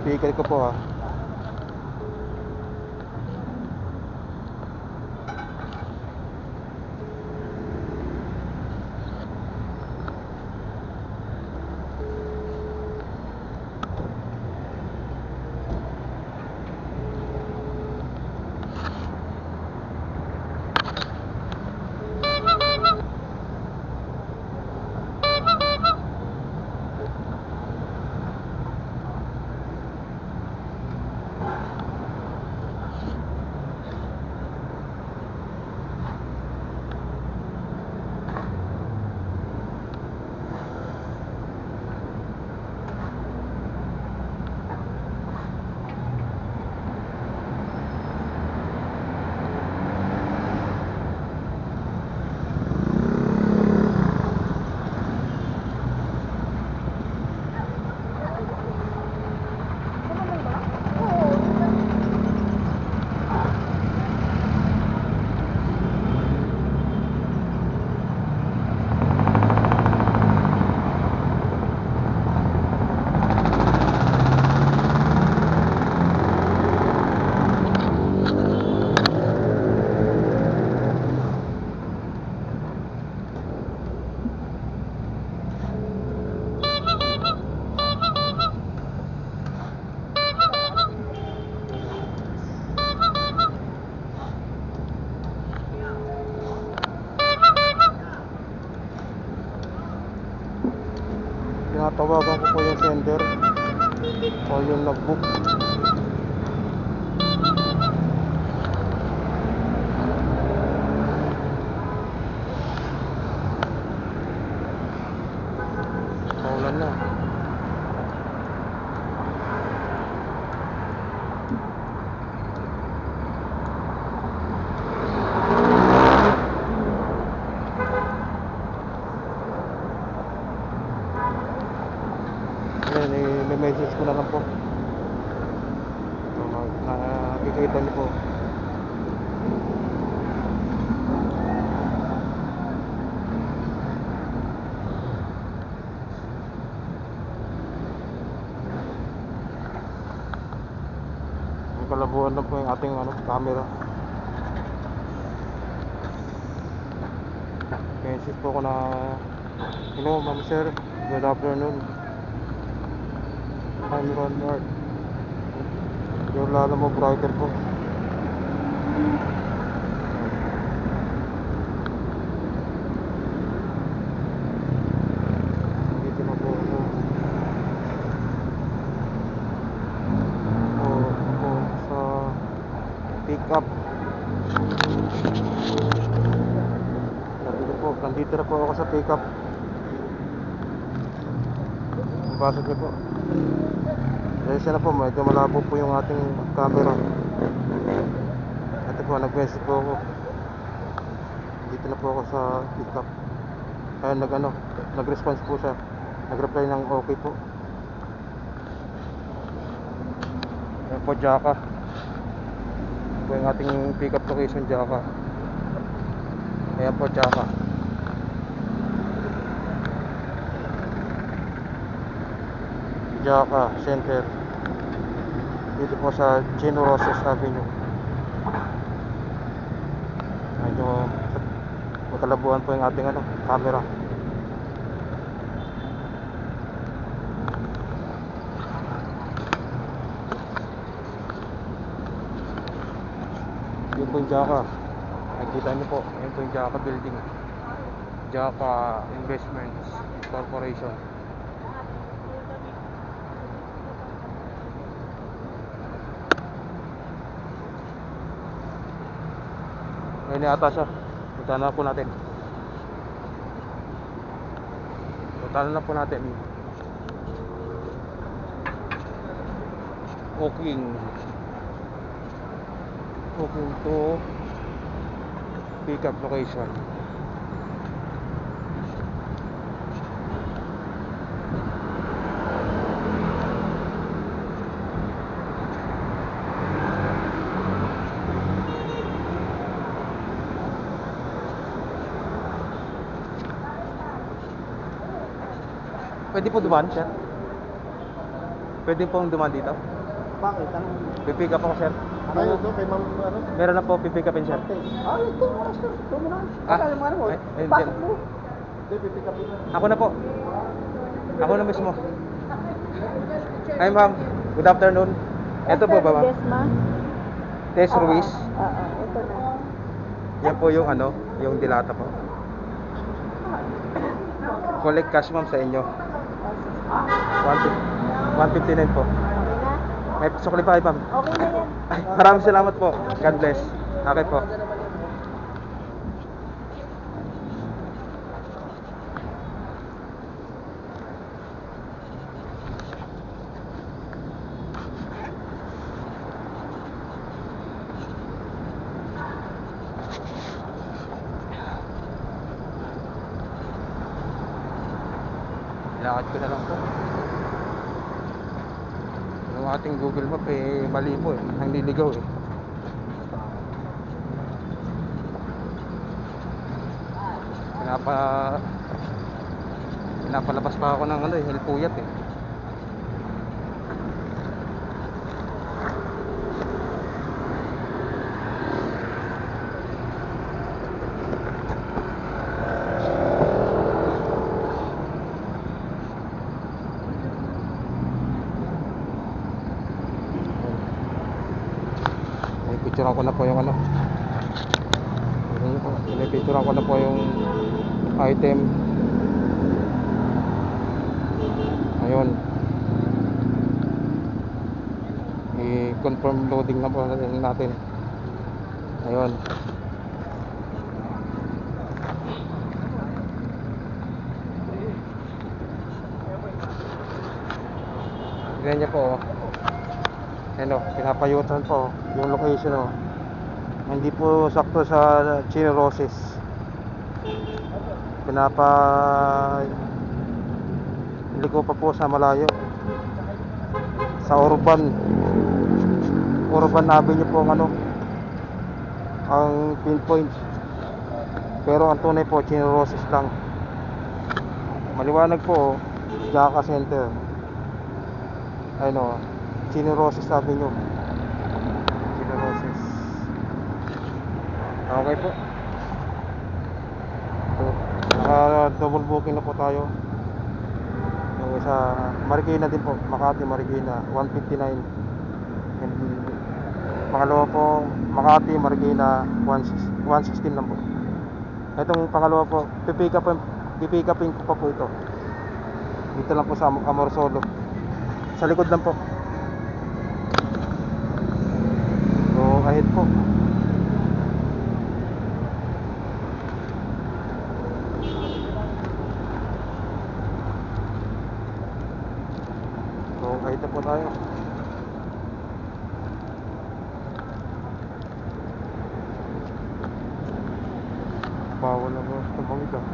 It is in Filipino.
speaker ko po ha. Tinatawagan ko po yung sender o yung nagbook. Paulan na. I-message ko na lang po. Nakikita niyo po. May kalabuan na po yung ating camera. Message po ko na, hello ma'am sir, good afternoon. I'm Ron Mark. Yung lalo mo brighter po. Dito na po ako. Ako sa pick up. Nandito na po ako sa pick up. Pasok niyo po. Dahil siya na po, medyo malabo po yung ating camera. Ito po, nag-message po ako. Dito na po ako sa pick up. Kaya nag-response po siya. Nag-reply ng okay po. Ayan po, Jaka. Ito po yung ating pick up location, Jaka. Ayan po, Jaka. Jaka Center. Dito po sa Gino Roses Avenue. Medyo magkalabuan po yung ating camera. Yun po yung Jaka. Nakikita niyo po, yun po yung Jaka building. Jaka Investments Corporation. Ngayon ata siya. Punta na po natin. Punta na po natin. Walking to pick up location. Pwede po dumaan siya? Pwede pong dumaan dito? Bakit? Anong... Pipick up ako, sir. Tayo doon kay ma'am, ano? Meron na po pipick upin, sir. Ito, master. Ito mo na. Ah, Ano mo? ay, Pasok dyan. mo. Hindi, pipick up na. Ako na po. Ako na mismo. Hi, ma'am. Good afternoon. Ito po ba, ma'am? Desma? Tess Ruiz. Oo, ito na. Yan po yung ano, yung dilata po. Collect cash, ma'am, sa inyo. 159 po. Okay na? May sukli pa kayo, ma'am. Okay na yan. Ay, maraming salamat po. God bless. Okay po. Lakad ko na lang po. Yung ating Google Map eh, mali po eh. Ang liligaw eh. Pinapa... Pinapalabas pa ako ng ano eh, hilpuyat eh. Picturean ko na po yung ano. Picturean ko na po yung item. Ayun. I-confirm loading na po natin. Ayun. Ganyan niya po oh. Ano, pinapayutan po yung location oh. Hindi po sakto sa Chino Roses. Liko pa po sa malayo. Sa Urban Avenue po ang ano, ang pinpoint. Pero ang tunay po Chino Roses lang. Maliwanag po oh, Jaka Center. Ano, Chino Roses Avenue. Chino Roses. Okay po. Double booking na po tayo. Yung isa, Marikina din po. Makati, Marikina 159. And pangalawa po, Makati, Marikina 116 lang po. Itong pangalawa po, pipick upin ko pa po ito. Dito lang po sa Amorsolo. Sa likod lang po. So, ahead po. So, ahead na po tayo. Bawal na po. Tumawid ah.